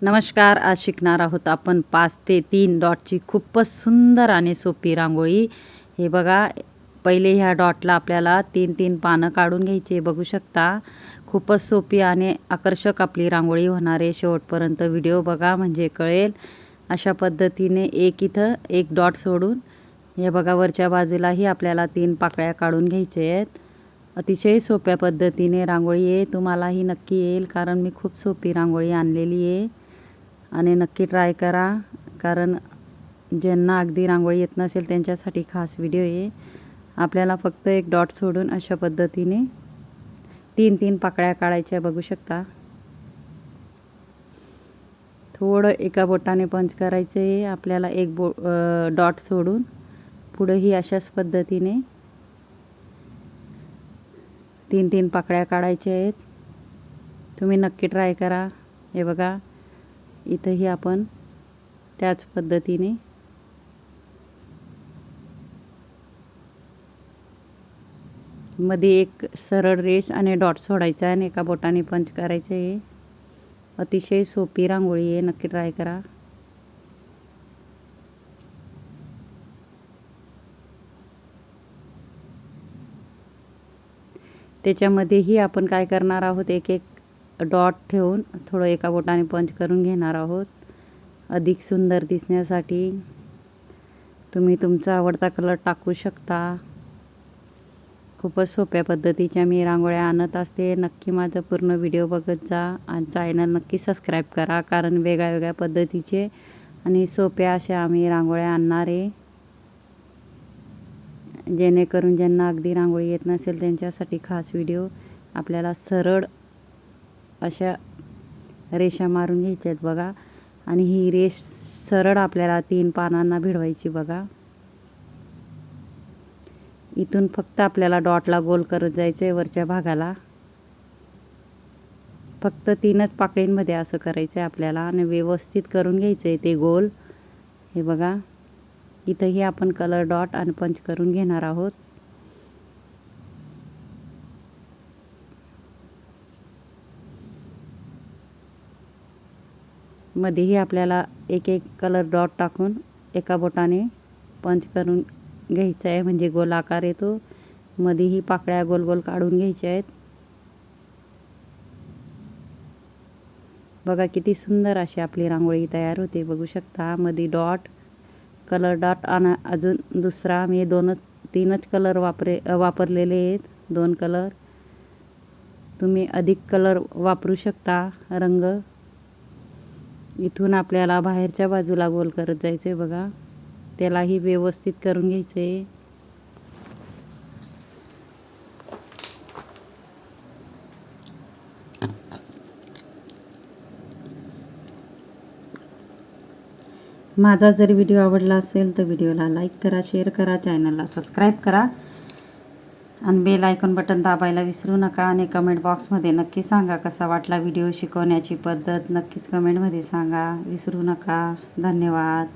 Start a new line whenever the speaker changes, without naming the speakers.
नमस्कार. आज शिकणार आहोत आपण 5 ते 3 डॉटची खूपच सुंदर आणि सोपी रांगोळी. हे बघा, पहिले ह्या डॉटला आपल्याला 3-3 पानं काढून घ्यायचे. बघू शकता, खूपच सोपी आणि आकर्षक आपली रांगोळी होणार आहे. शेवटपर्यंत व्हिडिओ बघा म्हणजे कळेल. अशा पद्धतीने इथं एक डॉट सोडून हे बघा, वरच्या बाजूलाही आपल्याला 3 पाकळ्या काढून घ्यायचे आहेत. अतिशय सोप्या पद्धतीने रांगोळी आहे. तुम्हालाही नक्की येईल, कारण मी खूप सोपी रांगोळी आणलेली आहे. आणि नक्की ट्राय करा, कारण ज्यांना अगदी रांगोळी येत नसेल त्यांच्यासाठी खास व्हिडिओ आहे. आपल्याला फक्त एक डॉट सोडून अशा पद्धतीने 3-3 पाकळ्या काढायच्या. बघू शकता, थोडं एका बोटाने पंच करायचं आहे आपल्याला. एक डॉट सोडून पुढेही अशाच पद्धतीने 3-3 पाकळ्या काढायच्या आहेत. तुम्ही नक्की ट्राय करा. हे बघा, इथंही आपण त्याच पद्धतीने मध्ये एक सरळ रेष आणि डॉट सोडायचा आणि एका बोटाने पंच करायचं आहे. अतिशय सोपी रांगोळी आहे. नक्की ट्राय करा. त्याच्यामध्येही आपण काय करणार आहोत, एक डॉट ठेवून थोडं एका बोटाने पंच करून घेणार आहोत. अधिक सुंदर दिसण्यासाठी तुम्ही तुमचा आवडता कलर टाकू शकता. खूपच सोप्या पद्धतीच्या मी रांगोळ्या आणत असते. नक्की माझं पूर्ण व्हिडिओ बघत जा आणि चॅनल नक्की सबस्क्राईब करा, कारण वेगळ्या वेगळ्या पद्धतीचे आणि सोप्या अशा आम्ही रांगोळ्या आणणार आहे, जेणेकरून ज्यांना अगदी रांगोळी येत नसेल त्यांच्यासाठी खास व्हिडिओ. आपल्याला सरळ अशा रेषा मारून घ्यायच्या आहेत बघा, आणि ही रेष सरळ आपल्याला 3 पानांना भिडवायची बघा. इथून फक्त आपल्याला डॉटला गोल करत जायचं आहे. वरच्या भागाला फक्त 3च पाकळींमध्ये असं करायचं आहे आपल्याला, आणि व्यवस्थित करून घ्यायचं आहे ते गोल. हे बघा, इथंही आपण कलर डॉट आणि पंच करून घेणार आहोत. मध्येही आपल्याला एक कलर डॉट टाकून एका बोटाने पंच करून घ्यायचा आहे, म्हणजे गोलाकार येतो. मध्येही पाकळ्या गोल गोल काढून घ्यायच्या आहेत. बघा, किती सुंदर अशी आपली रांगोळी तयार होते. बघू शकता, मध्ये डॉट, कलर डॉट आणि अजून दुसरा मी 3च कलर वापरलेले आहेत. 2 कलर. तुम्ही अधिक कलर वापरू शकता रंग. इथून आपल्याला बाहेरच्या बाजूला गोल करत जायचं आहे बघा. त्यालाही व्यवस्थित करून घ्यायचं आहे. माझा जर व्हिडिओ आवडला असेल तर व्हिडिओला लाईक करा, शेअर करा, चॅनलला सबस्क्राईब करा आणि बेल आयकॉन बटन दाबायला विसरू नका. आणि कमेंट बॉक्समध्ये नक्की सांगा कसा वाटला व्हिडिओ. शिकवण्याची पद्धत नक्कीच कमेंटमध्ये सांगा, विसरू नका. धन्यवाद.